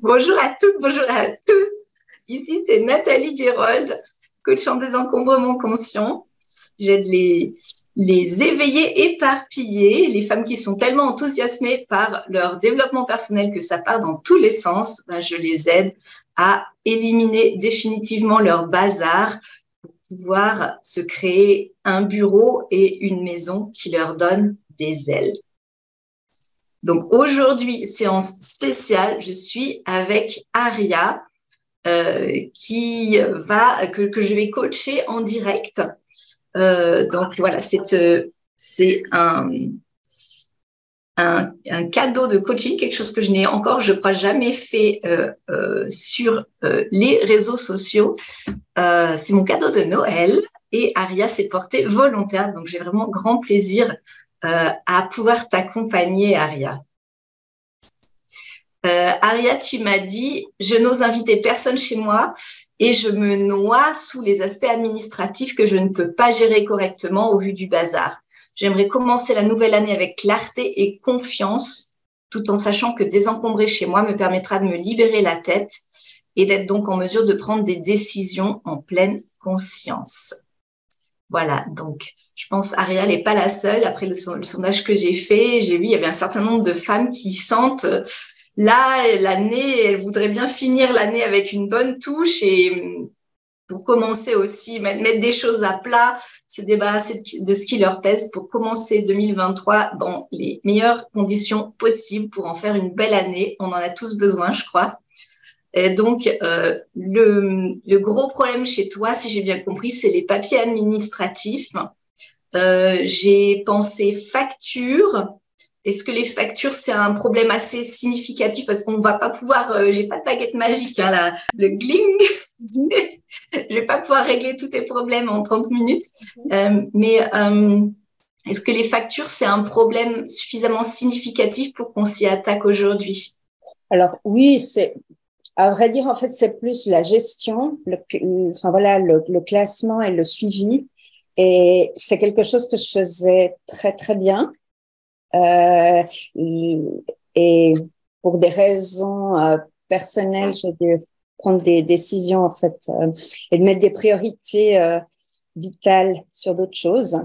Bonjour à toutes, bonjour à tous. Ici, c'est Nathalie Guérold, coach en désencombrement conscient. J'aide les éveillés éparpillés, les femmes qui sont tellement enthousiasmées par leur développement personnel que ça part dans tous les sens. Ben, je les aide à éliminer définitivement leur bazar pour pouvoir se créer un bureau et une maison qui leur donne des ailes. Donc aujourd'hui, séance spéciale, je suis avec Aria que je vais coacher en direct. Donc voilà, c'est un cadeau de coaching, quelque chose que je n'ai encore, je crois, jamais fait sur les réseaux sociaux. C'est mon cadeau de Noël et Aria s'est portée volontaire, donc j'ai vraiment grand plaisir à pouvoir t'accompagner, Aria. Aria, tu m'as dit, je n'ose inviter personne chez moi et je me noie sous les aspects administratifs que je ne peux pas gérer correctement au vu du bazar. J'aimerais commencer la nouvelle année avec clarté et confiance, tout en sachant que désencombrer chez moi me permettra de me libérer la tête et d'être donc en mesure de prendre des décisions en pleine conscience. Voilà, donc je pense Aria n'est pas la seule. Après le sondage que j'ai fait, j'ai vu il y avait un certain nombre de femmes qui sentent là l'année, elles voudraient bien finir l'année avec une bonne touche et pour commencer aussi, mettre des choses à plat, se débarrasser de ce qui leur pèse pour commencer 2023 dans les meilleures conditions possibles pour en faire une belle année. On en a tous besoin, je crois. Et donc, le gros problème chez toi, si j'ai bien compris, c'est les papiers administratifs. J'ai pensé facture. Est-ce que les factures, c'est un problème assez significatif parce qu'on ne va pas pouvoir, j'ai pas de baguette magique, hein, là, le gling, je vais pas pouvoir régler tous tes problèmes en 30 minutes. Mais est-ce que les factures, c'est un problème suffisamment significatif pour qu'on s'y attaque aujourd'hui? Alors oui, à vrai dire, en fait, c'est plus la gestion, le classement et le suivi. Et c'est quelque chose que je faisais très, très bien. Et pour des raisons personnelles, j'ai dû prendre des décisions, en fait, et de mettre des priorités vitales sur d'autres choses.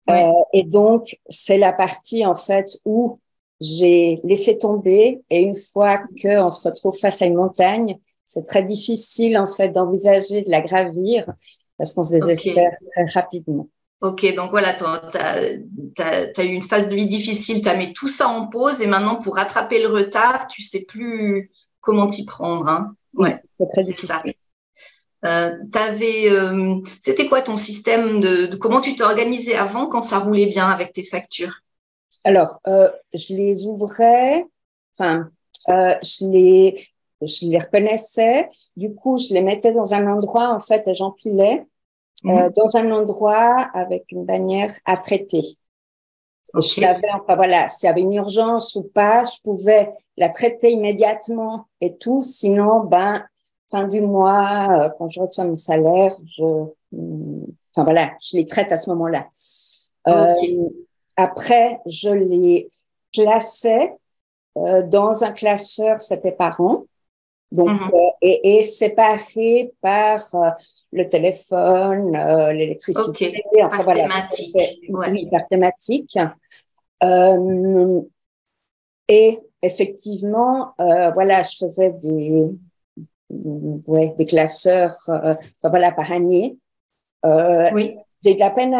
Ouais. Et donc, c'est la partie, en fait, où j'ai laissé tomber, et une fois qu'on se retrouve face à une montagne, c'est très difficile en fait d'envisager de la gravir parce qu'on se désespère très rapidement. Ok, donc voilà, t'as eu une phase de vie difficile, tu as mis tout ça en pause et maintenant pour rattraper le retard, tu sais plus comment t'y prendre. Hein. Ouais, c'est ça. C'était quoi ton système de comment tu t'es organisé avant quand ça roulait bien avec tes factures? Alors, je les ouvrais, je les reconnaissais. Du coup, je les mettais dans un endroit, en fait, et j'empilais dans un endroit avec une bannière à traiter. Okay. Je savais, enfin voilà, s'il y avait une urgence ou pas, je pouvais la traiter immédiatement et tout. Sinon, fin du mois, quand je reçois mon salaire, je les traite à ce moment-là. Okay. Après, je les classais dans un classeur, c'était par an, donc et séparés par le téléphone, l'électricité, par thématique. Oui, par thématique. Et effectivement, je faisais des classeurs, par année. Oui. J'ai de la peine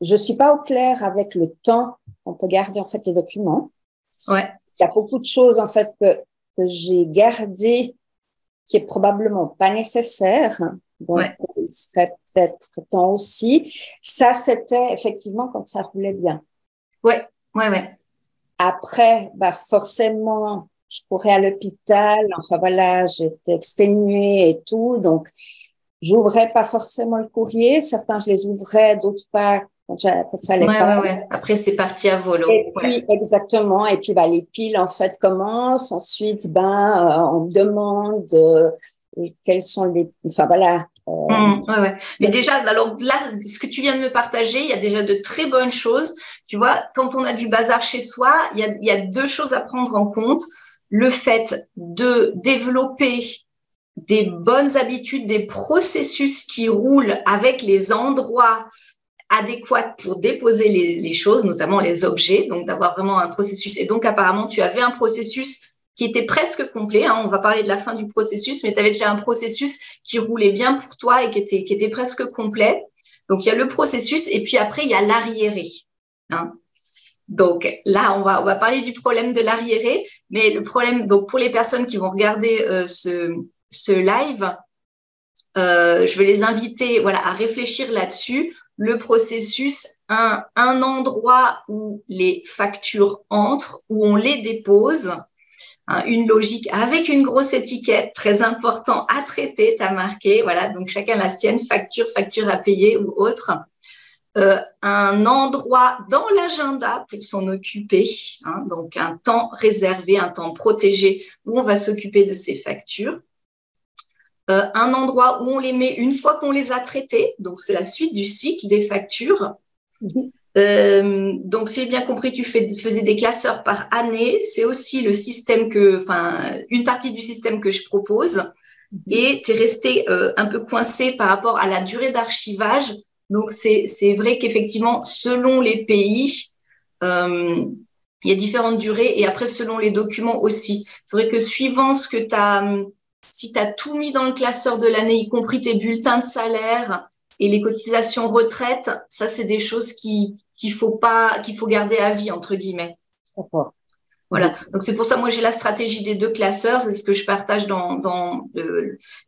je suis pas au clair avec le temps qu'on peut garder en fait les documents. Ouais. Il y a beaucoup de choses en fait que j'ai gardées qui est probablement pas nécessaire. Donc il serait peut-être temps aussi. Ça c'était effectivement quand ça roulait bien. Ouais. Après, forcément, je courais à l'hôpital. J'étais exténuée et tout, donc j'ouvrais pas forcément le courrier. Certains je les ouvrais, d'autres pas. Quand ça allait pas. Après, c'est parti à volo. Et puis, exactement. Et puis, les piles, en fait, commencent. Ensuite, on me demande quels sont les... Mais déjà, alors là, ce que tu viens de me partager, il y a déjà de très bonnes choses. Tu vois, quand on a du bazar chez soi, il y a deux choses à prendre en compte. le fait de développer des bonnes habitudes, des processus qui roulent avec les endroits adéquats pour déposer les choses, notamment les objets, donc d'avoir vraiment un processus. Et donc, apparemment, tu avais un processus qui était presque complet. Hein, on va parler de la fin du processus, mais tu avais déjà un processus qui roulait bien pour toi et qui était presque complet. Donc, il y a le processus et puis après, il y a l'arriéré. Hein. Donc là, on va parler du problème de l'arriéré, mais le problème, donc pour les personnes qui vont regarder ce live, je vais les inviter à réfléchir là-dessus. Le processus, un endroit où les factures entrent, où on les dépose, hein, une logique avec une grosse étiquette, très important à traiter, tu as marqué, voilà, donc chacun la sienne, facture à payer ou autre. Un endroit dans l'agenda pour s'en occuper, hein, donc un temps réservé, un temps protégé où on va s'occuper de ces factures. Un endroit où on les met une fois qu'on les a traitées, donc c'est la suite du cycle des factures. Donc, si j'ai bien compris, tu faisais des classeurs par année. C'est aussi le système une partie du système que je propose. Et tu es resté un peu coincé par rapport à la durée d'archivage. Donc, c'est vrai qu'effectivement, selon les pays, il y a différentes durées et après, selon les documents aussi. C'est vrai que suivant ce que tu as, si tu as tout mis dans le classeur de l'année, y compris tes bulletins de salaire et les cotisations retraite, ça, c'est des choses qu'il faut garder à vie, entre guillemets. D'accord. Voilà. Donc, c'est pour ça, moi, j'ai la stratégie des 2 classeurs. C'est ce que je partage dans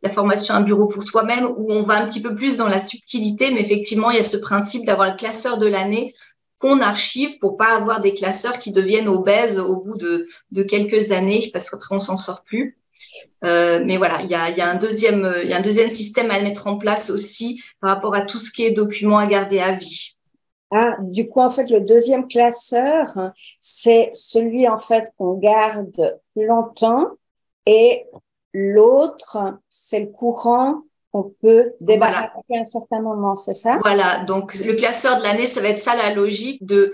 la formation Un bureau pour toi-même, où on va un petit peu plus dans la subtilité. Mais effectivement, il y a ce principe d'avoir le classeur de l'année qu'on archive pour pas avoir des classeurs qui deviennent obèses au bout de quelques années, parce qu'après, on s'en sort plus. Mais voilà, il y a un deuxième système à mettre en place aussi par rapport à tout ce qui est documents à garder à vie. Ah, du coup, en fait, le deuxième classeur, c'est celui, en fait, qu'on garde plus longtemps et l'autre, c'est le courant qu'on peut débarrasser à un certain moment, c'est ça? Voilà, donc le classeur de l'année, ça va être ça la logique de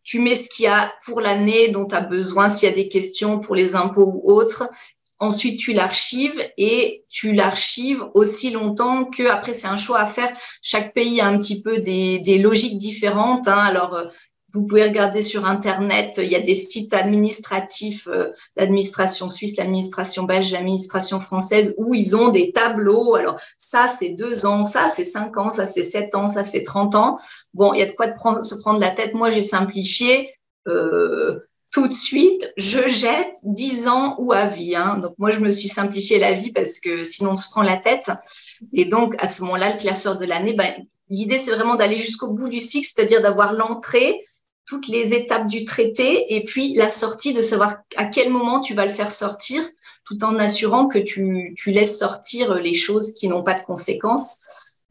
tu mets ce qu'il y a pour l'année dont tu as besoin, s'il y a des questions pour les impôts ou autres. Ensuite, tu l'archives et tu l'archives aussi longtemps que, après, c'est un choix à faire. Chaque pays a un petit peu des logiques différentes. Hein. Alors, vous pouvez regarder sur Internet, il y a des sites administratifs, l'administration suisse, l'administration belge, l'administration française, où ils ont des tableaux. Alors, ça, c'est 2 ans, ça, c'est 5 ans, ça, c'est 7 ans, ça, c'est 30 ans. Bon, il y a de quoi se prendre la tête. Moi, j'ai simplifié. Tout de suite, je jette 10 ans ou à vie. Hein. Donc, moi, je me suis simplifié la vie parce que sinon, on se prend la tête. Et donc, à ce moment-là, le classeur de l'année, l'idée, c'est vraiment d'aller jusqu'au bout du cycle, c'est-à-dire d'avoir l'entrée, toutes les étapes du traité et puis la sortie, de savoir à quel moment tu vas le faire sortir, tout en assurant que tu laisses sortir les choses qui n'ont pas de conséquences.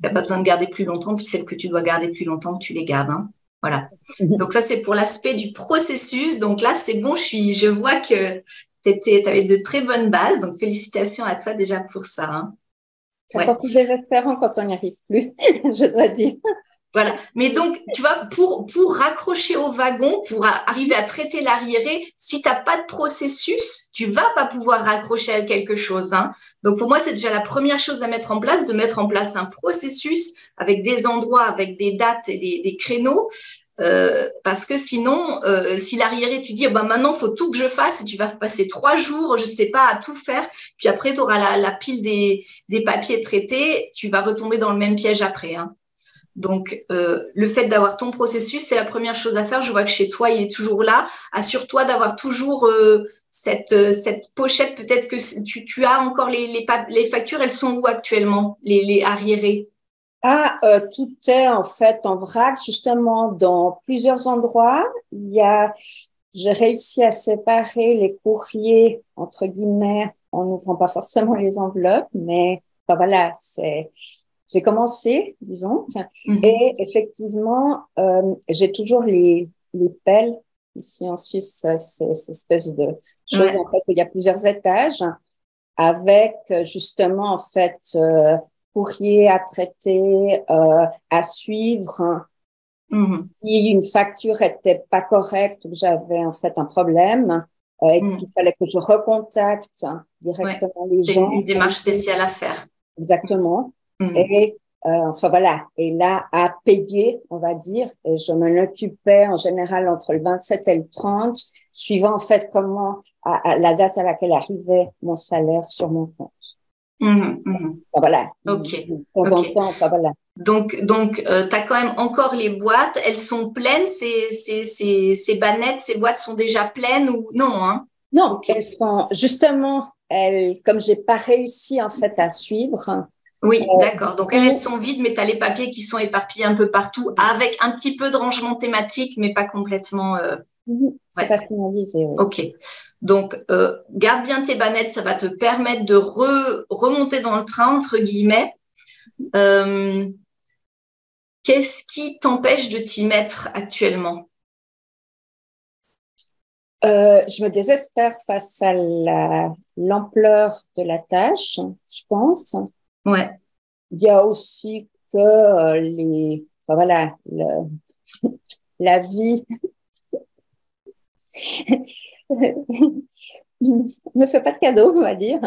Tu n'as pas besoin de garder plus longtemps, puis celles que tu dois garder plus longtemps, tu les gardes. Hein. Voilà. Donc ça, c'est pour l'aspect du processus. Donc là, c'est bon, je vois que tu avais de très bonnes bases. Donc félicitations à toi déjà pour ça. Hein. C'est encore plus désespérant quand on n'y arrive plus, je dois dire. Voilà. Mais donc, tu vois, pour raccrocher au wagon, pour arriver à traiter l'arriéré, si tu n'as pas de processus, tu vas pas pouvoir raccrocher à quelque chose. Hein. Donc, pour moi, c'est déjà la première chose à mettre en place, de mettre en place un processus avec des endroits, avec des dates et des créneaux. Parce que sinon, si l'arriéré, tu dis, maintenant, il faut tout que je fasse et tu vas passer 3 jours, je sais pas, à tout faire. Puis après, tu auras la pile des papiers traités, tu vas retomber dans le même piège après. Hein. Donc, le fait d'avoir ton processus, c'est la première chose à faire. Je vois que chez toi, il est toujours là. Assure-toi d'avoir toujours cette pochette. Peut-être que tu as encore les factures. Elles sont où actuellement, les arriérés? Tout est en fait en vrac, justement, dans plusieurs endroits. J'ai réussi à séparer les courriers, entre guillemets, en n'ouvrant pas forcément les enveloppes, mais voilà, j'ai commencé, disons, et effectivement, j'ai toujours les pelles. Ici en Suisse, c'est cette espèce de chose, en fait, où il y a plusieurs étages, avec justement, en fait, courrier à traiter, à suivre. Si une facture était pas correcte ou que j'avais en fait un problème, et qu'il fallait que je recontacte directement les gens. C'est une démarche spéciale à faire. Exactement. Et enfin voilà, et là à payer, on va dire, et je m'en occupais en général entre le 27 et le 30, suivant en fait comment à la date à laquelle arrivait mon salaire sur mon compte. Enfin, voilà. Ok. Temps, enfin, voilà. Donc, tu as quand même encore les boîtes, elles sont pleines, ces bannettes, ces boîtes sont déjà pleines ou non, hein? Non, elles sont justement, comme j'ai pas réussi en fait à suivre. Oui, d'accord. Donc, elles sont vides, mais tu as les papiers qui sont éparpillés un peu partout avec un petit peu de rangement thématique, mais pas complètement. C'est pas finalisé. Oui. Ok. Donc, garde bien tes bannettes, ça va te permettre de remonter dans le train, entre guillemets. Qu'est-ce qui t'empêche de t'y mettre actuellement? Je me désespère face à l'ampleur de la tâche, je pense. Ouais. Il y a aussi que enfin voilà, la vie me fait pas de cadeau, on va dire,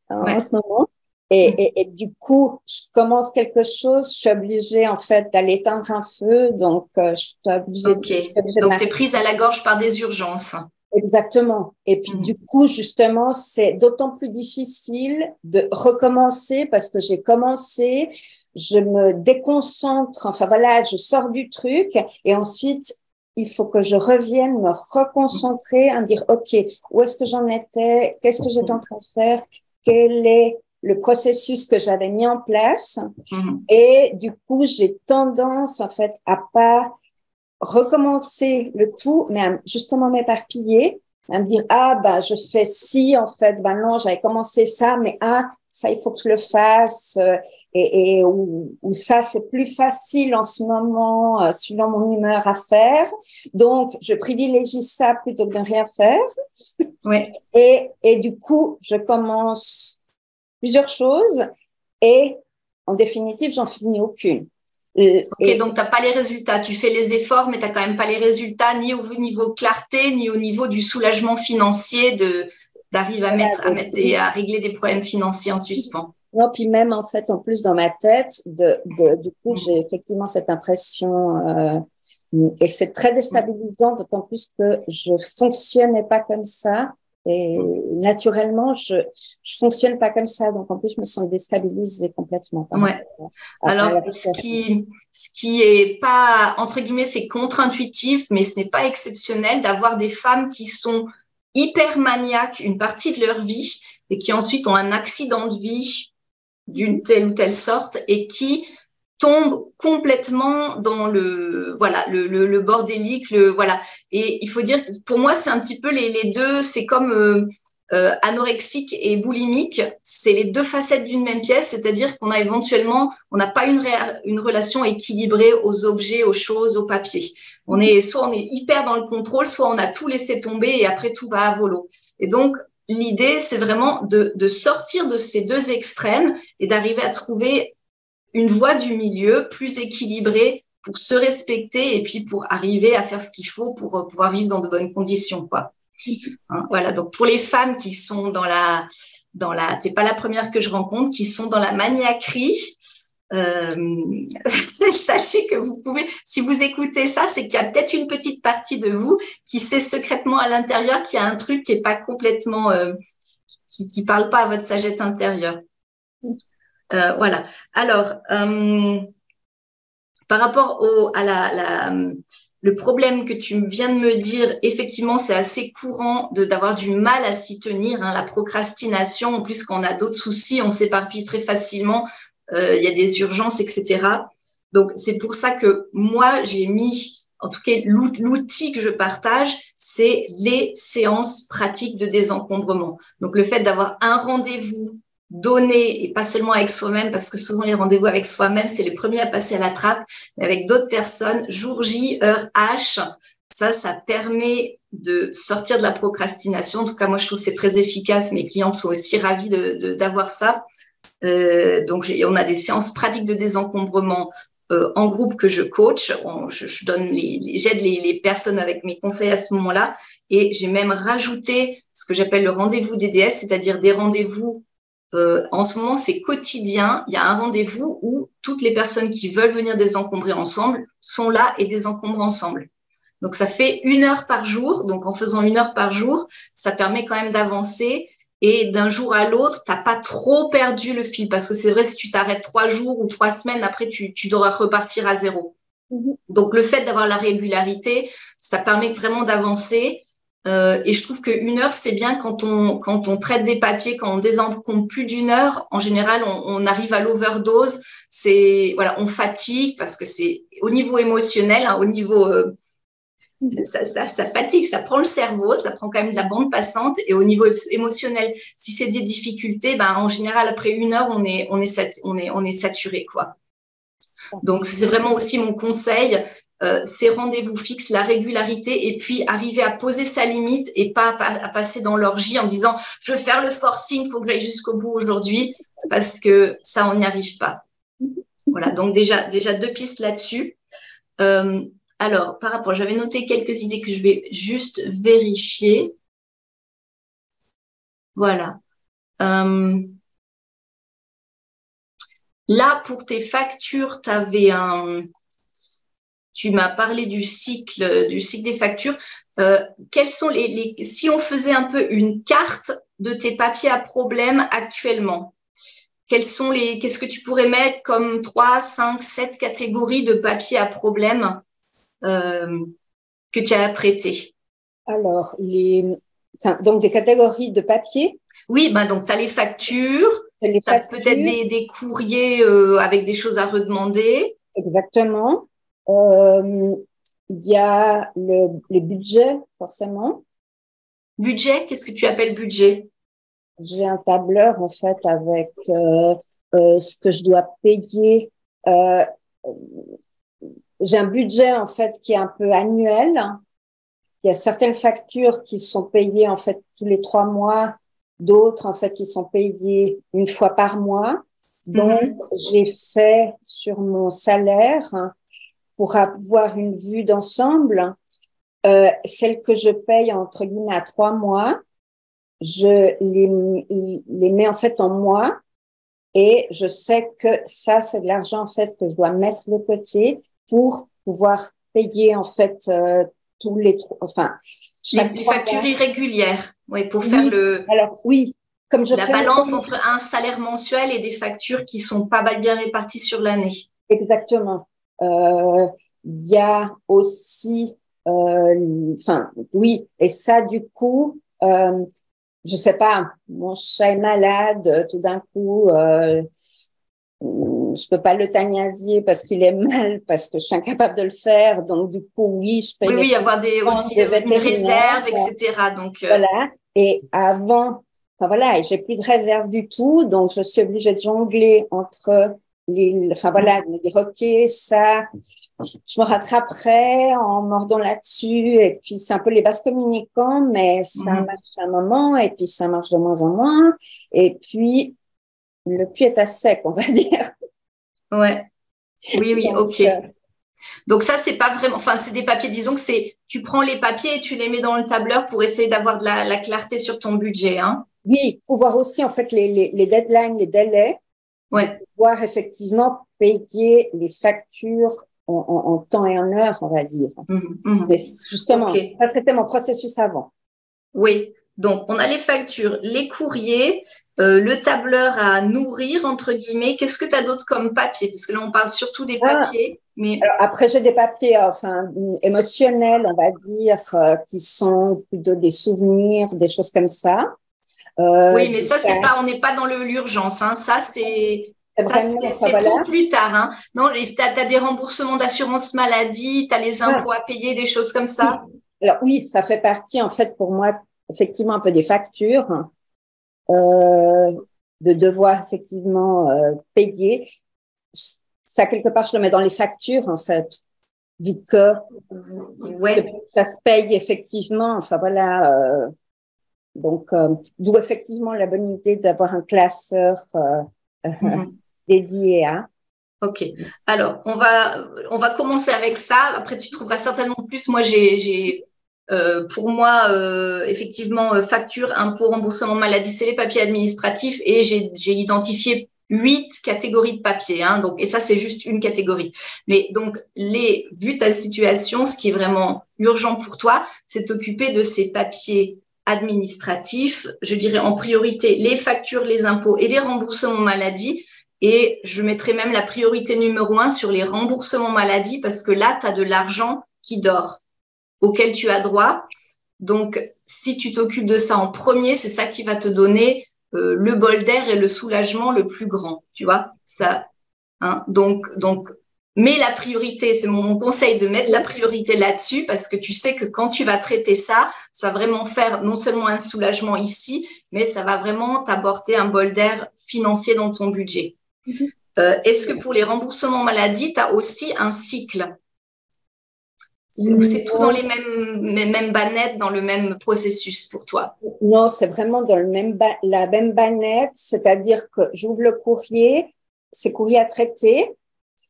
en ce moment. Et du coup, je commence quelque chose, je suis obligée en fait d'aller éteindre un feu, donc je suis obligée. Donc tu es prise à la gorge par des urgences. Exactement. Et puis du coup, justement, c'est d'autant plus difficile de recommencer parce que j'ai commencé, je me déconcentre, enfin voilà, je sors du truc et ensuite il faut que je revienne me reconcentrer, à me dire, OK, où est-ce que j'en étais? Qu'est-ce que j'étais en train de faire? Quel est le processus que j'avais mis en place? Et du coup, j'ai tendance, en fait, à pas recommencer le tout, mais à justement m'éparpiller, à me dire, je fais ci, en fait, non, j'avais commencé ça, mais ça, il faut que je le fasse, ou ça, c'est plus facile en ce moment, suivant mon humeur à faire. Donc, je privilégie ça plutôt que de rien faire. Oui. Et du coup, je commence plusieurs choses et, en définitive, j'en finis aucune. Ok, donc tu n'as pas les résultats. Tu fais les efforts, mais tu n'as quand même pas les résultats, ni au niveau clarté, ni au niveau du soulagement financier d'arriver à régler des problèmes financiers en suspens. Non, puis même en fait, en plus dans ma tête, du coup, j'ai effectivement cette impression, et c'est très déstabilisant, d'autant plus que je fonctionnais pas comme ça. Et naturellement, je fonctionne pas comme ça, donc en plus, je me sens déstabilisée complètement. Ouais. Alors, ce qui est pas, entre guillemets, c'est contre-intuitif, mais ce n'est pas exceptionnel d'avoir des femmes qui sont hyper maniaques une partie de leur vie et qui ensuite ont un accident de vie d'une telle ou telle sorte et qui tombent complètement dans le bordélique, voilà. Et il faut dire, pour moi, c'est un petit peu les deux, c'est comme anorexique et boulimique, c'est les deux facettes d'une même pièce, c'est-à-dire qu'on a éventuellement, on n'a pas une relation équilibrée aux objets, aux choses, aux papiers. Soit on est hyper dans le contrôle, soit on a tout laissé tomber et après tout va à volo. Et donc, l'idée, c'est vraiment de sortir de ces deux extrêmes et d'arriver à trouver une voie du milieu plus équilibrée pour se respecter et puis pour arriver à faire ce qu'il faut pour pouvoir vivre dans de bonnes conditions, quoi. Voilà, donc pour les femmes qui sont t'es pas la première que je rencontre, qui sont dans la maniaquerie, sachez que vous pouvez, si vous écoutez ça, c'est qu'il y a peut-être une petite partie de vous qui sait secrètement à l'intérieur qu'il y a un truc qui est pas complètement, qui parle pas à votre sagesse intérieure. Voilà. Alors, par rapport le problème que tu viens de me dire, effectivement, c'est assez courant d'avoir du mal à s'y tenir, hein, la procrastination. En plus, quand on a d'autres soucis, on s'éparpille très facilement. Il y a des urgences, etc. Donc, c'est pour ça que moi, j'ai mis, en tout cas, l'outil que je partage, c'est les séances pratiques de désencombrement. Donc, le fait d'avoir un rendez-vous donné, et pas seulement avec soi-même, parce que souvent les rendez-vous avec soi-même, c'est les premiers à passer à la trappe, mais avec d'autres personnes, jour J, heure H, ça permet de sortir de la procrastination. En tout cas, moi, je trouve que c'est très efficace. Mes clientes sont aussi ravies d'avoir ça. Donc, on a des séances pratiques de désencombrement en groupe que je coach. J'aide les personnes avec mes conseils à ce moment-là. Et j'ai même rajouté ce que j'appelle le rendez-vous DDS, c'est-à-dire des rendez-vous. En ce moment, c'est quotidien. Il y a un rendez-vous où toutes les personnes qui veulent venir désencombrer ensemble sont là et désencombrent ensemble. Donc, ça fait 1 heure par jour. Donc, en faisant 1 heure par jour, ça permet quand même d'avancer. Et d'un jour à l'autre, t'as pas trop perdu le fil. Parce que c'est vrai, si tu t'arrêtes 3 jours ou 3 semaines, après, tu devras repartir à zéro. Donc, le fait d'avoir la régularité, ça permet vraiment d'avancer. Et je trouve qu'1 heure, c'est bien quand on traite des papiers, quand on désencombre plus d'1 heure. En général, on arrive à l'overdose. Voilà, on fatigue parce que c'est au niveau émotionnel, hein, au niveau ça fatigue, ça prend le cerveau, ça prend quand même de la bande passante. Et au niveau émotionnel, si c'est des difficultés, ben en général après 1 heure, on est saturé, quoi. Donc c'est vraiment aussi mon conseil, ces rendez-vous fixes, la régularité, et puis arriver à poser sa limite et pas à passer dans l'orgie en disant je veux faire le forcing, il faut que j'aille jusqu'au bout aujourd'hui, parce que ça on n'y arrive pas. Voilà, donc déjà 2 pistes là-dessus. Alors, par rapport, j'avais noté quelques idées que je vais juste vérifier. Voilà. Là, pour tes factures, tu m'as parlé du cycle des factures. Quels sont si on faisait un peu une carte de tes papiers à problème actuellement, qu'est-ce que tu pourrais mettre comme 3, 5, 7 catégories de papiers à problème que tu as traité? Alors, donc des catégories de papier. Oui, ben donc tu as les factures, tu as peut-être des courriers avec des choses à redemander. Exactement. Il y a les budgets, forcément. Budget, qu'est-ce que tu appelles budget? J'ai un tableur, en fait, avec ce que je dois payer. J'ai un budget, en fait, qui est un peu annuel. Il y a certaines factures qui sont payées, en fait, tous les 3 mois. D'autres, en fait, qui sont payées 1 fois par mois. Donc, j'ai fait sur mon salaire, pour avoir une vue d'ensemble, celles que je paye, entre guillemets, à 3 mois, je les mets, en fait, en mois. Et je sais que ça, c'est de l'argent, en fait, que je dois mettre de côté pour pouvoir payer, en fait, tous les, enfin, les factures irrégulières. Oui, pour faire alors, oui, comme je la fais balance entre un salaire mensuel et des factures qui sont pas bien réparties sur l'année. Exactement. Il y a aussi, enfin, oui, et ça, du coup, je sais pas, mon chat est malade, tout d'un coup, je peux pas l'euthanasier parce qu'il est mal, parce que je suis incapable de le faire. Donc, du coup, oui, je paye oui, avoir aussi une réserve, etc. Donc, voilà. Et avant, enfin voilà, et j'ai plus de réserve du tout, donc je suis obligée de jongler entre enfin voilà, de me dire ok, ça, je me rattraperai en mordant là-dessus, et puis c'est un peu les vases communicants, mais ça marche à un moment, et puis ça marche de moins en moins, et puis le cul est à sec, on va dire. Ouais. Oui, donc, ok. Donc ça, c'est pas vraiment, enfin, c'est des papiers, disons que tu prends les papiers et tu les mets dans le tableur pour essayer d'avoir de la clarté sur ton budget, hein. Oui, pour voir aussi, en fait, les deadlines, les délais. Ouais. De pouvoir effectivement payer les factures en temps et en heure, on va dire. Mais justement, ça, c'était mon processus avant. Oui. Donc, on a les factures, les courriers, le tableur à nourrir, entre guillemets. Qu'est-ce que tu as d'autre comme papier? Parce que là, on parle surtout des papiers. Mais... Alors, après, j'ai des papiers enfin, émotionnels, on va dire, qui sont plutôt des souvenirs, des choses comme ça. Oui, mais ça, c'est pas, on n'est pas dans l'urgence, hein. Ça, c'est pour plus tard, hein. Non, tu as des remboursements d'assurance maladie, tu as les impôts à payer, des choses comme ça. Alors, oui, ça fait partie, en fait, pour moi, effectivement, un peu des factures, de devoir effectivement payer. Ça, quelque part, je le mets dans les factures, en fait, vu que ça se paye effectivement. Enfin, voilà. Donc, d'où effectivement la bonne idée d'avoir un classeur dédié à. Ok. Alors, on va commencer avec ça. Après, tu trouveras certainement plus. Moi, j'ai Pour moi, effectivement, facture, impôt, remboursement maladie, c'est les papiers administratifs et j'ai identifié 8 catégories de papiers. Hein, donc, et ça, c'est juste une catégorie. Mais donc, vu ta situation, ce qui est vraiment urgent pour toi, c'est t'occuper de ces papiers administratifs, je dirais en priorité les factures, les impôts et les remboursements maladie. Et je mettrai même la priorité numéro 1 sur les remboursements maladie parce que là, tu as de l'argent qui dort, auquel tu as droit. Donc, si tu t'occupes de ça en premier, c'est ça qui va te donner le bol d'air et le soulagement le plus grand, tu vois. Ça, hein, donc, mets la priorité, c'est mon conseil de mettre la priorité là-dessus parce que tu sais que quand tu vas traiter ça, ça va vraiment faire non seulement un soulagement ici, mais ça va vraiment t'apporter un bol d'air financier dans ton budget. Est-ce que pour les remboursements maladie, tu as aussi un cycle? C'est tout dans les mêmes bannettes, dans le même processus pour toi? Non, c'est vraiment dans la même bannette, c'est-à-dire que j'ouvre le courrier, c'est courrier à traiter.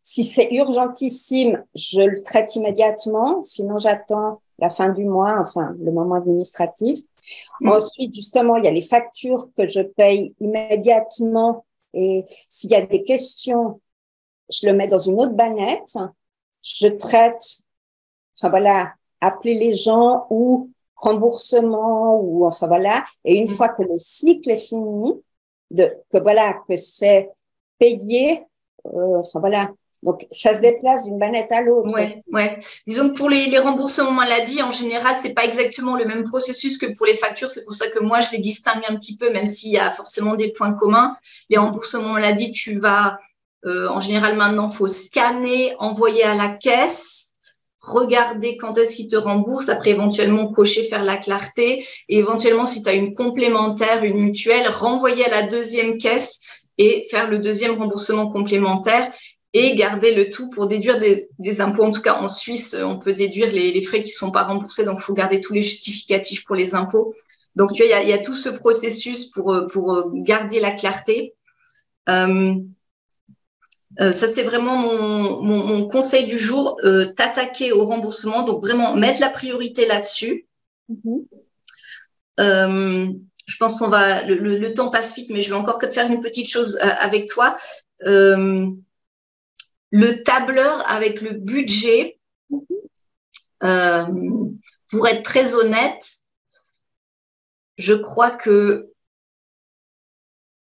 Si c'est urgentissime, je le traite immédiatement, sinon j'attends la fin du mois, enfin le moment administratif. Ensuite, justement, il y a les factures que je paye immédiatement et s'il y a des questions, je le mets dans une autre bannette. Je traite, enfin voilà, appeler les gens ou remboursement ou enfin voilà. Et une fois que le cycle est fini, que c'est payé, enfin voilà. Donc, ça se déplace d'une bannette à l'autre. Ouais. Disons que pour les remboursements maladie, en général, c'est pas exactement le même processus que pour les factures. C'est pour ça que moi, je les distingue un petit peu, même s'il y a forcément des points communs. Les remboursements maladie, tu vas, en général, maintenant, faut scanner, envoyer à la caisse, regarder quand est-ce qu'ils te remboursent, après éventuellement cocher, faire la clarté, et éventuellement, si tu as une complémentaire, une mutuelle, renvoyer à la deuxième caisse et faire le deuxième remboursement complémentaire. Et garder le tout pour déduire des impôts. En tout cas, en Suisse, on peut déduire les frais qui ne sont pas remboursés. Donc, il faut garder tous les justificatifs pour les impôts. Donc, tu vois, il y a tout ce processus pour garder la clarté. Ça, c'est vraiment mon conseil du jour. T'attaquer au remboursement. Donc, vraiment mettre la priorité là-dessus. Je pense qu'on va… Le temps passe vite, mais je vais encore faire une petite chose avec toi. Le tableur avec le budget, pour être très honnête, je crois que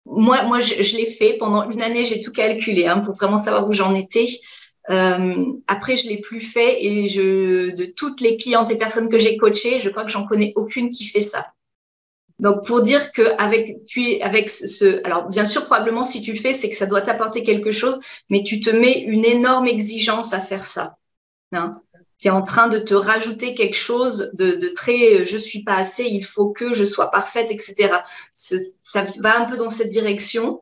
moi je l'ai fait pendant une année, j'ai tout calculé pour vraiment savoir où j'en étais. Après, je l'ai plus fait et de toutes les clientes et personnes que j'ai coachées, je crois que j'en connais aucune qui fait ça. Donc, pour dire que alors bien sûr, probablement, si tu le fais, c'est que ça doit t'apporter quelque chose, mais tu te mets une énorme exigence à faire ça. Hein. Tu es en train de te rajouter quelque chose de très, je suis pas assez, il faut que je sois parfaite, etc. Ça va un peu dans cette direction.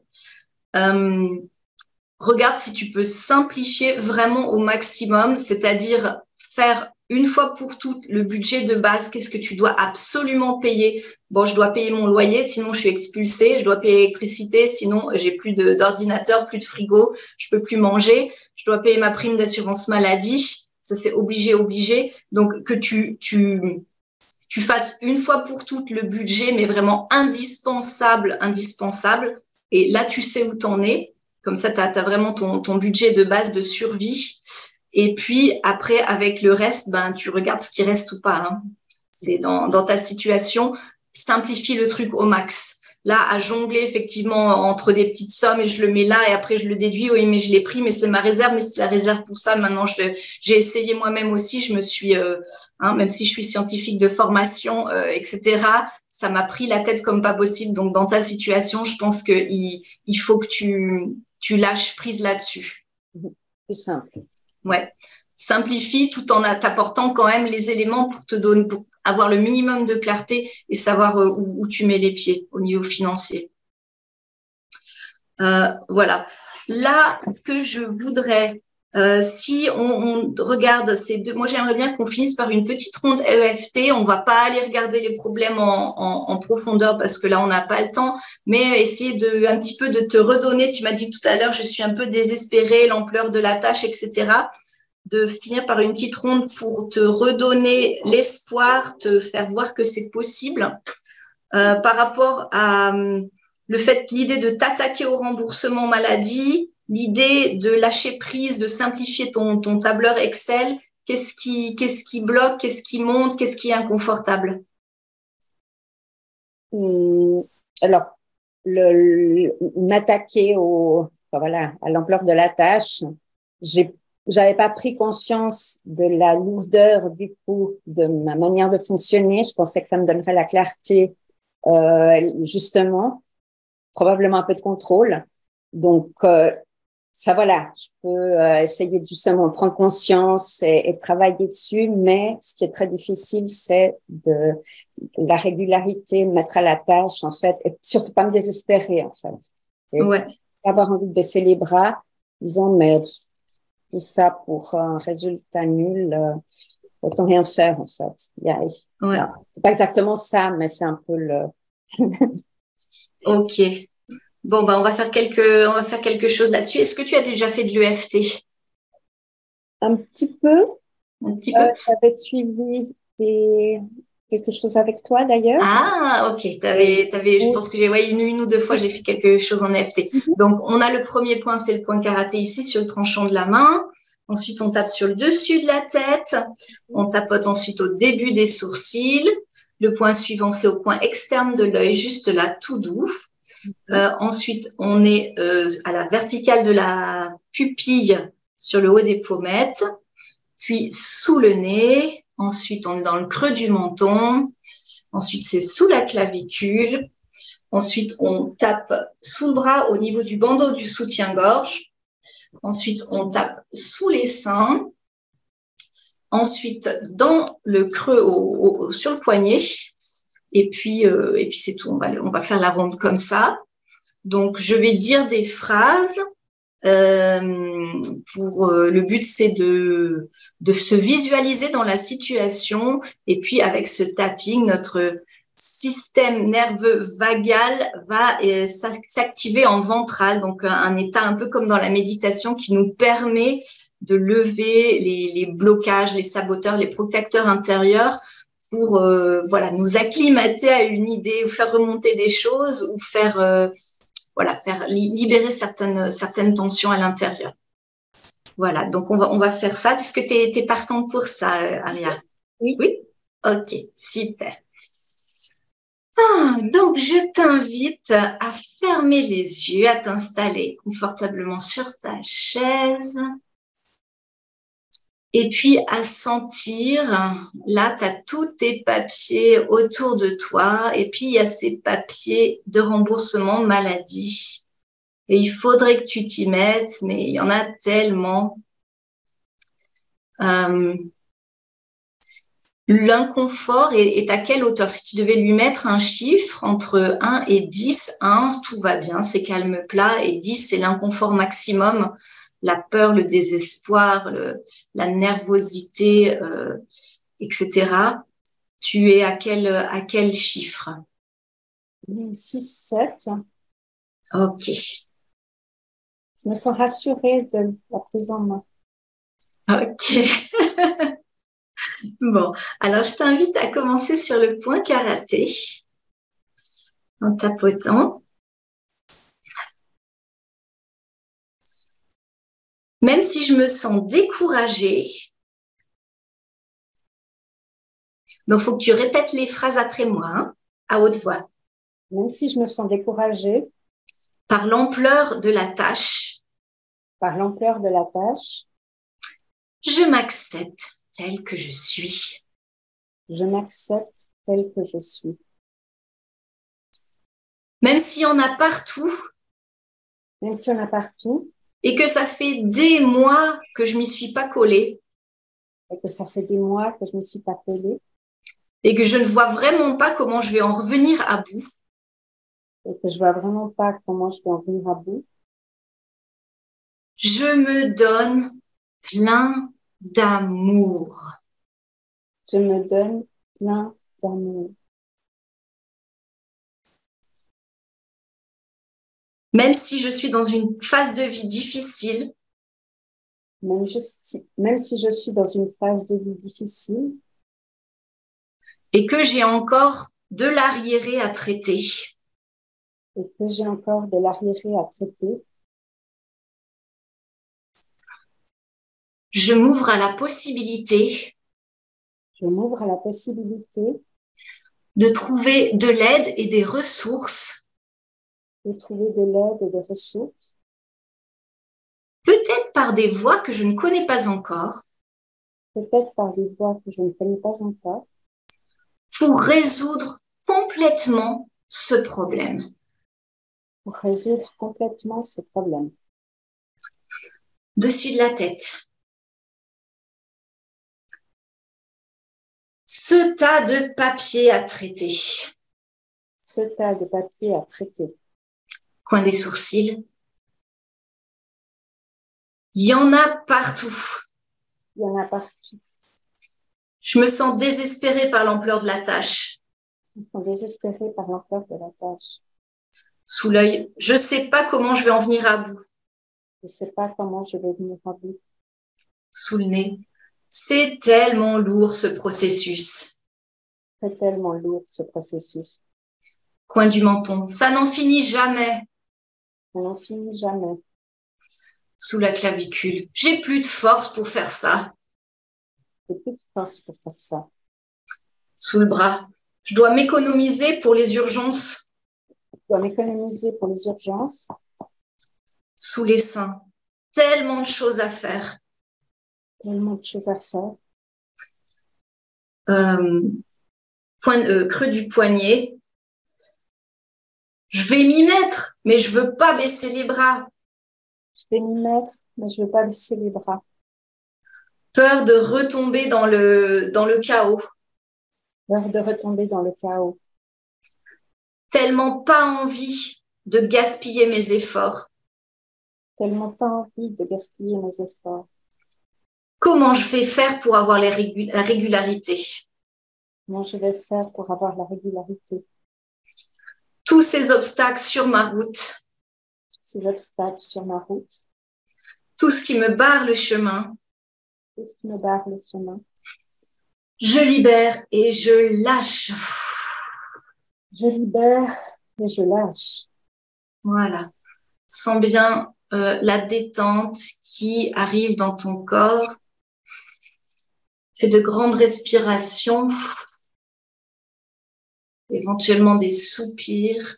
Regarde si tu peux simplifier vraiment au maximum, c'est-à-dire faire une fois pour toutes le budget de base, qu'est-ce que tu dois absolument payer? Bon, je dois payer mon loyer, sinon je suis expulsée. Je dois payer l'électricité, sinon j'ai plus d'ordinateur, plus de frigo, je peux plus manger. Je dois payer ma prime d'assurance maladie. Ça, c'est obligé. Donc, que tu fasses une fois pour toutes le budget, mais vraiment indispensable. Et là, tu sais où t'en es. Comme ça, tu as vraiment ton budget de base de survie. Et puis, après, avec le reste, tu regardes ce qui reste ou pas. Hein. C'est dans ta situation, simplifie le truc au max. Là, à jongler effectivement entre des petites sommes et je le mets là et après je le déduis. Oui, mais je l'ai pris, mais c'est ma réserve, mais c'est la réserve pour ça. Maintenant, j'ai essayé moi-même aussi. Je me suis, même si je suis scientifique de formation, etc., ça m'a pris la tête comme pas possible. Donc, dans ta situation, je pense qu'il faut que tu lâches prise là-dessus. Plus simple. Ouais. Simplifie tout en t'apportant quand même les éléments pour avoir le minimum de clarté et savoir où tu mets les pieds au niveau financier. Voilà. Là, ce que je voudrais, si on regarde ces deux, moi j'aimerais bien qu'on finisse par une petite ronde EFT. On va pas aller regarder les problèmes en profondeur parce que là on n'a pas le temps, mais essayer un petit peu de te redonner. Tu m'as dit tout à l'heure, je suis un peu désespérée, l'ampleur de la tâche, etc. de finir par une petite ronde pour te redonner l'espoir, te faire voir que c'est possible. Par rapport à le fait, l'idée de t'attaquer au remboursement maladie, l'idée de lâcher prise, de simplifier ton tableur Excel, qu'est-ce qui bloque, qu'est-ce qui monte, qu'est-ce qui est inconfortable? Alors, m'attaquer à l'ampleur de la tâche, j'avais pas pris conscience de la lourdeur du coup de ma manière de fonctionner. Je pensais que ça me donnerait la clarté, justement, probablement un peu de contrôle. Donc, ça, voilà, je peux essayer de justement prendre conscience et travailler dessus, mais ce qui est très difficile, c'est de la régularité, mettre à la tâche, en fait, et surtout pas me désespérer, en fait. Et Ouais. pas avoir envie de baisser les bras, disant, mais tout ça pour un résultat nul, autant rien faire, en fait. Ouais. C'est pas exactement ça, mais c'est un peu le... Ok. Bon, on va faire quelque chose là-dessus. Est-ce que tu as déjà fait de l'EFT? Un petit peu. Un petit peu? J'avais suivi quelque chose avec toi, d'ailleurs. Ah, ok. Je pense que une ou deux fois, j'ai fait quelque chose en EFT. Donc, on a le premier point, c'est le point karaté ici sur le tranchant de la main. Ensuite, on tape sur le dessus de la tête. On tapote ensuite au début des sourcils. Le point suivant, c'est au point externe de l'œil, juste là, tout doux. Ensuite, on est à la verticale de la pupille sur le haut des pommettes, puis sous le nez. Ensuite, on est dans le creux du menton. Ensuite, c'est sous la clavicule. Ensuite, on tape sous le bras au niveau du bandeau du soutien-gorge. Ensuite, on tape sous les seins. Ensuite, dans le creux sur le poignet. Et puis c'est tout. On va faire la ronde comme ça. Donc, je vais dire des phrases. Le but, c'est de se visualiser dans la situation. Et puis, avec ce tapping, notre système nerveux vagal va s'activer en ventral. Donc, un état un peu comme dans la méditation qui nous permet de lever les blocages, les saboteurs, les protecteurs intérieurs pour nous acclimater à une idée ou faire remonter des choses ou faire libérer certaines tensions à l'intérieur. Voilà, donc on va faire ça. Est-ce que tu es partante pour ça, Aria? Oui. Oui? Ok, super. Donc, je t'invite à fermer les yeux, à t'installer confortablement sur ta chaise. Et puis à sentir, là, tu as tous tes papiers autour de toi. Et puis, il y a ces papiers de remboursement maladie. Et il faudrait que tu t'y mettes, mais il y en a tellement. L'inconfort est à quelle hauteur? Si tu devais lui mettre un chiffre entre 1 et 10, 1, tout va bien, c'est calme plat, et 10, c'est l'inconfort maximum, la peur, le désespoir, la nervosité, etc. Tu es à quel chiffre? 6, 7. Ok. Je me sens rassurée de la prise en main. Ok. Bon, alors je t'invite à commencer sur le point karaté en tapotant. Même si je me sens découragée, donc il faut que tu répètes les phrases après moi, hein, à haute voix. Même si je me sens découragée par l'ampleur de la tâche, je m'accepte telle que je suis. Je m'accepte telle que je suis. Même s'il y en a partout, et que ça fait des mois que je m'y suis pas collée, et que ça fait des mois que je m'y suis pas collée, et que je ne vois vraiment pas comment je vais en revenir à bout, et que je vois vraiment pas comment je vais en venir à bout, je me donne plein d'amour. Je me donne plein d'amour. Même si je suis dans une phase de vie difficile, même si je suis dans une phase de vie difficile et que j'ai encore de l'arriéré à traiter. Et que j'ai encore de l'arriéré à traiter. Je m'ouvre à la possibilité Je m'ouvre à la possibilité de trouver de l'aide et des ressources, de trouver de l'aide et des ressources, peut-être par des voies que je ne connais pas encore, peut-être par des voies que je ne connais pas encore, pour résoudre complètement ce problème. pour résoudre complètement ce problème. Dessus de la tête. Ce tas de papier à traiter. Ce tas de papier à traiter. Coin des sourcils. Il y en a partout. Il y en a partout. Je me sens désespérée par l'ampleur de la tâche. Je me sens désespérée par l'ampleur de la tâche. Sous l'œil, je ne sais pas comment je vais en venir à bout. Je ne sais pas comment je vais venir à bout. Sous le nez, c'est tellement lourd ce processus. C'est tellement lourd ce processus. Coin du menton, ça n'en finit jamais. Ça n'en finit jamais. Sous la clavicule, j'ai plus de force pour faire ça. J'ai plus de force pour faire ça. Sous le bras, je dois m'économiser pour les urgences. Je dois m'économiser pour les urgences. Sous les seins, tellement de choses à faire. Tellement de choses à faire. Creux du poignet. Je vais m'y mettre, mais je veux pas baisser les bras. Je vais m'y mettre, mais je ne veux pas baisser les bras. Peur de retomber dans le chaos. Peur de retomber dans le chaos. Tellement pas envie de gaspiller mes efforts. Tellement pas envie de gaspiller mes efforts. Comment je vais faire pour avoir la régularité? Comment je vais faire pour avoir la régularité? Tous ces obstacles sur ma route. Ces obstacles sur ma route. Tout ce qui me barre le chemin. Tout ce qui me barre le chemin. Je libère et je lâche. Je libère et je lâche. Voilà. Sens bien la détente qui arrive dans ton corps. Fais de grandes respirations. Éventuellement des soupirs.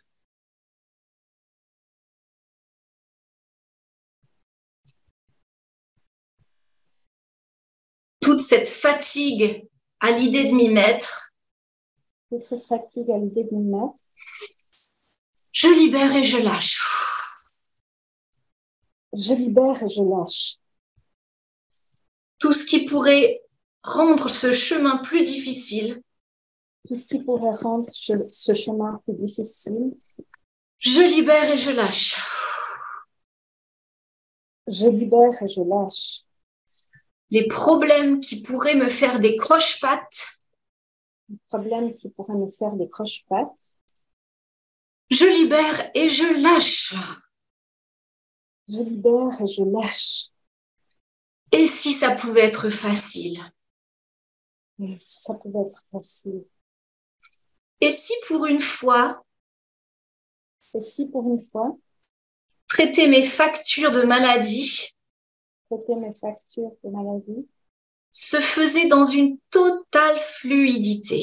Toute cette fatigue à l'idée de m'y mettre. Toute cette fatigue à l'idée de m'y mettre. Je libère et je lâche. Je libère et je lâche. Tout ce qui pourrait rendre ce chemin plus difficile. Tout ce qui pourrait rendre ce chemin plus difficile. Je libère et je lâche. Je libère et je lâche. Les problèmes qui pourraient me faire des croche-pattes. Les problèmes qui pourraient me faire des croche-pattes. Je libère et je lâche. Je libère et je lâche. Et si ça pouvait être facile? Et si ça pouvait être facile? Et si pour une fois, traiter mes factures de maladie se faisait dans une totale fluidité?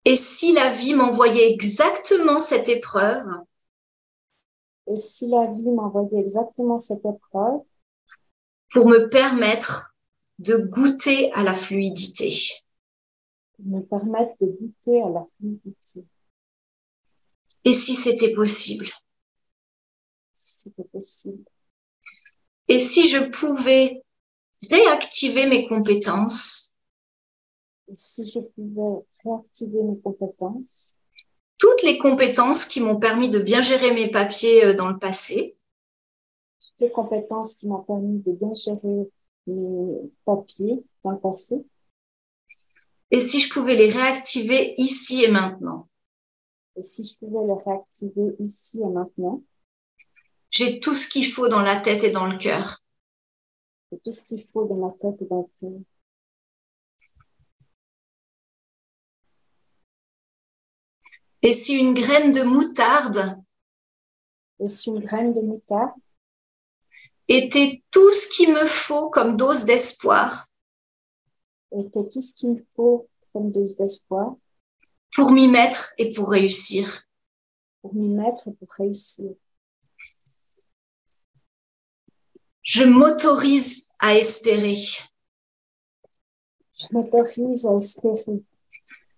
Et si la vie m'envoyait exactement cette épreuve? Pour me permettre de goûter à la fluidité. Et si c'était possible? Et si je pouvais réactiver mes compétences? Toutes les compétences qui m'ont permis de bien gérer mes papiers dans le passé. Toutes les compétences qui m'ont permis de bien gérer mes papiers dans le passé. Et si je pouvais les réactiver ici et maintenant? J'ai tout ce qu'il faut dans la tête et dans le cœur. J'ai tout ce qu'il faut dans la tête et dans le cœur. Et si une graine de moutarde Et si une graine de moutarde était tout ce qu'il me faut comme dose d'espoir était tout ce qu'il me faut comme dose d'espoir pour m'y mettre et pour réussir. pour m'y mettre et pour réussir. Je m'autorise à espérer. Je m'autorise à espérer.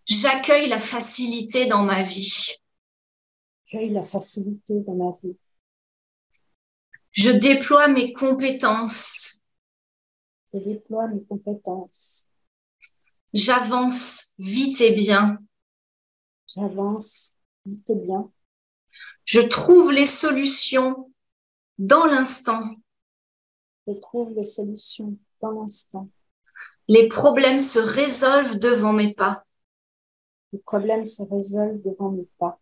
J'accueille la facilité dans ma vie. J'accueille la facilité dans ma vie. Je déploie mes compétences. Je déploie mes compétences. J'avance vite et bien. J'avance vite et bien. Je trouve les solutions dans l'instant. Je trouve les solutions dans l'instant. Les problèmes se résolvent devant mes pas. Les problèmes se résolvent devant mes pas.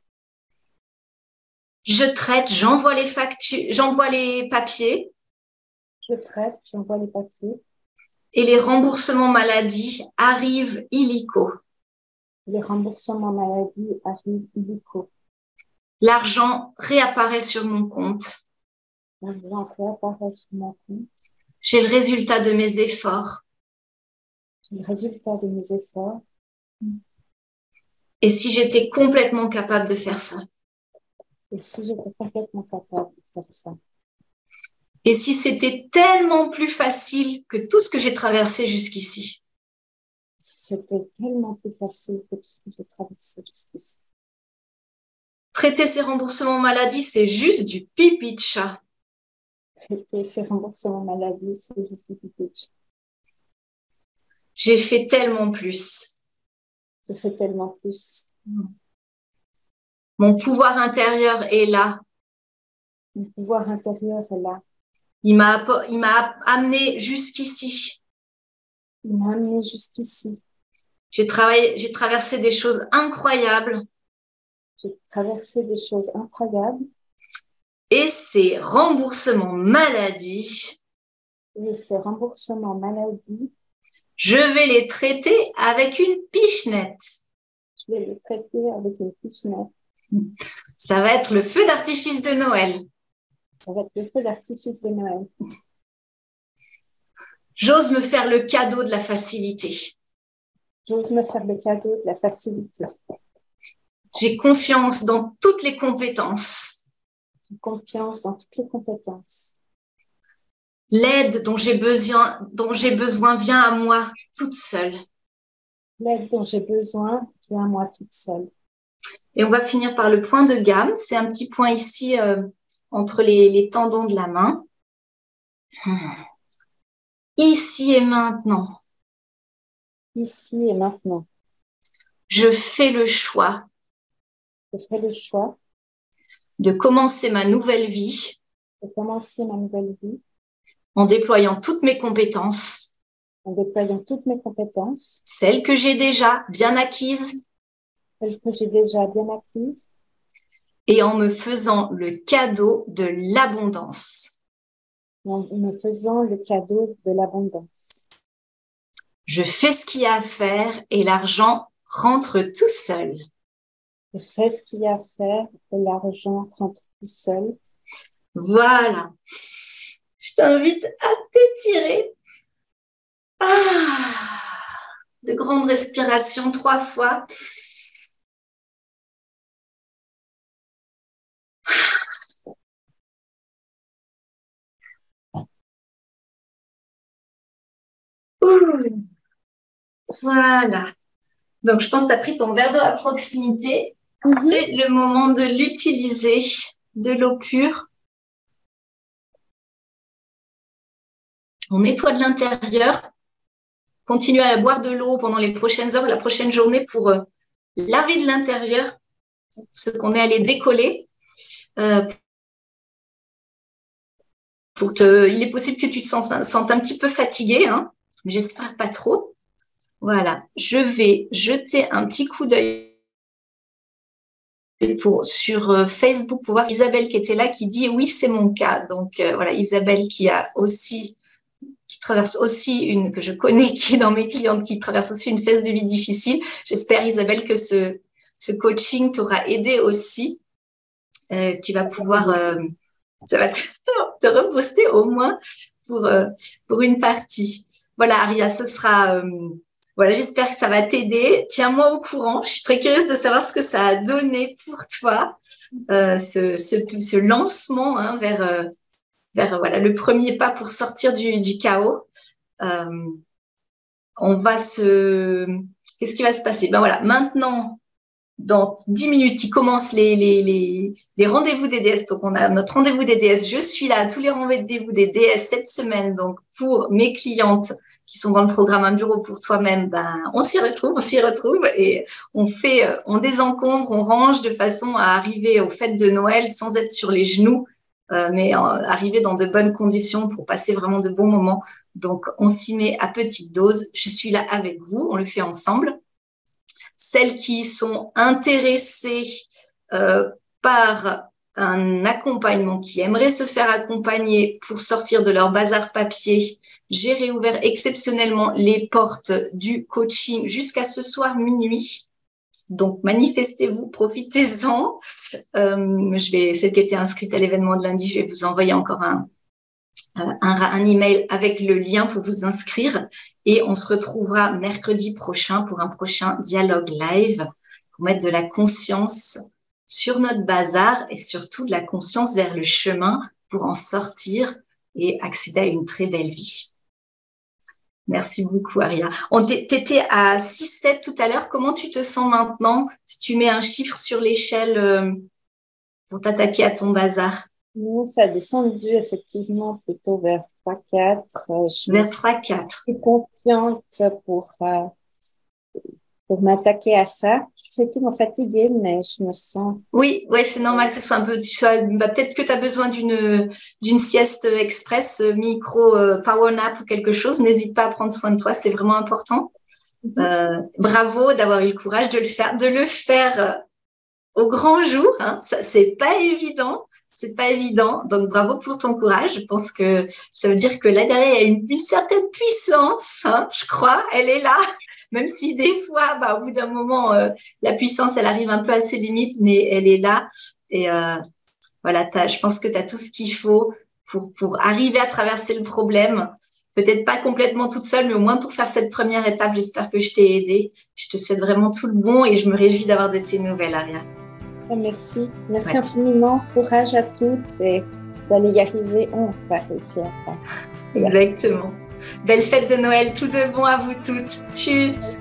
Je traite, j'envoie les factures, j'envoie les papiers. Je traite, j'envoie les papiers. Et les remboursements maladie arrivent illico. Les remboursements maladie arrivent illico. L'argent réapparaît sur mon compte. L'argent réapparaît sur mon compte. J'ai le résultat de mes efforts. J'ai le résultat de mes efforts. Et si j'étais complètement capable de faire ça? Et si j'étais complètement capable de faire ça? Et si c'était tellement plus facile que tout ce que j'ai traversé jusqu'ici? Si c'était tellement plus facile que tout ce que j'ai traversé jusqu'ici. Traiter ces remboursements maladie, c'est juste du pipi de chat. Traiter ces remboursements maladie, c'est juste du pipi de chat. J'ai fait tellement plus. Je fais tellement plus. Mon pouvoir intérieur est là. Mon pouvoir intérieur est là. Il m'a amené jusqu'ici. Il m'a amené jusqu'ici. J'ai traversé des choses incroyables. J'ai traversé des choses incroyables. Et ces remboursements maladie, je vais les traiter avec une pichenette. Je vais les traiter avec une pichenette. Ça va être le feu d'artifice de Noël. Ça va être le feu d'artifice de Noël. J'ose me faire le cadeau de la facilité. J'ose me faire le cadeau de la facilité. J'ai confiance dans toutes les compétences. J'ai confiance dans toutes les compétences. L'aide dont j'ai besoin vient à moi toute seule. L'aide dont j'ai besoin vient à moi toute seule. Et on va finir par le point de gamme. C'est un petit point ici entre les tendons de la main. Ici et maintenant. Ici et maintenant. Je fais le choix. Je fais le choix de commencer ma nouvelle vie. De commencer ma nouvelle vie. En déployant toutes mes compétences. En déployant toutes mes compétences. Celles que j'ai déjà bien acquises. Celles que j'ai déjà bien acquises. Et en me faisant le cadeau de l'abondance. En me faisant le cadeau de l'abondance. Je fais ce qu'il y a à faire et l'argent rentre tout seul. Je fais ce qu'il y a à faire et l'argent rentre tout seul. Voilà. Je t'invite à t'étirer. De grandes respirations 3 fois. Voilà. Donc, je pense que tu as pris ton verre d'eau à proximité. C'est le moment de l'utiliser, de l'eau pure. On nettoie de l'intérieur. Continue à boire de l'eau pendant les prochaines heures, la prochaine journée pour laver de l'intérieur, ce qu'on est allé décoller. Il est possible que tu te sentes un petit peu fatigué, hein, mais j'espère pas trop. Voilà, je vais jeter un petit coup d'œil sur Facebook pour voir Isabelle qui était là, qui dit oui, c'est mon cas. Donc voilà, Isabelle qui traverse aussi que je connais, qui est dans mes clientes, qui traverse aussi une phase de vie difficile. J'espère, Isabelle, que ce coaching t'aura aidé aussi. Tu vas pouvoir, ça va te rebooster au moins pour une partie. Voilà, Aria, ce sera, voilà, j'espère que ça va t'aider. Tiens-moi au courant. Je suis très curieuse de savoir ce que ça a donné pour toi, ce lancement hein, vers voilà, le premier pas pour sortir du chaos. Qu'est-ce qui va se passer? Ben voilà, maintenant, dans 10 minutes, il commence les rendez-vous des DS. Donc, on a notre rendez-vous des DS. Je suis là à tous les rendez-vous des DS cette semaine. Donc, pour mes clientes qui sont dans le programme Un bureau pour toi-même, ben, on s'y retrouve et on désencombre, on range de façon à arriver aux fêtes de Noël sans être sur les genoux, mais arriver dans de bonnes conditions pour passer vraiment de bons moments. Donc, on s'y met à petite dose. Je suis là avec vous. On le fait ensemble. Celles qui sont intéressées par un accompagnement, qui aimeraient se faire accompagner pour sortir de leur bazar papier, j'ai réouvert exceptionnellement les portes du coaching jusqu'à ce soir minuit. Donc, manifestez-vous, profitez-en. Celle qui était inscrite à l'événement de lundi, je vais vous envoyer encore un email avec le lien pour vous inscrire et on se retrouvera mercredi prochain pour un prochain dialogue live pour mettre de la conscience sur notre bazar et surtout de la conscience vers le chemin pour en sortir et accéder à une très belle vie. Merci beaucoup, Aria. T'étais à 6-7 tout à l'heure. Comment tu te sens maintenant si tu mets un chiffre sur l'échelle pour t'attaquer à ton bazar? Donc, ça a descendu effectivement plutôt vers 3-4. Vers 3-4. Je suis confiante pour m'attaquer à ça. Je suis effectivement fatiguée, mais je me sens... Oui, ouais, c'est normal que ce soit un peu... peut-être que tu as besoin d'une sieste express, micro, power nap ou quelque chose. N'hésite pas à prendre soin de toi, c'est vraiment important. Bravo d'avoir eu le courage de le faire au grand jour. Hein. Ça, c'est pas évident. C'est pas évident, donc bravo pour ton courage. Je pense que ça veut dire que là derrière, il y a une certaine puissance, hein, je crois, elle est là. Même si des fois, au bout d'un moment, la puissance, elle arrive un peu à ses limites, mais elle est là. Et voilà, je pense que tu as tout ce qu'il faut pour arriver à traverser le problème. Peut-être pas complètement toute seule, mais au moins pour faire cette première étape, j'espère que je t'ai aidée. Je te souhaite vraiment tout le bon et je me réjouis d'avoir de tes nouvelles, Aria. Merci infiniment, courage à toutes et vous allez y arriver, on va réussir à faire. Exactement. Belle fête de Noël, tout de bon à vous toutes. Tchuss.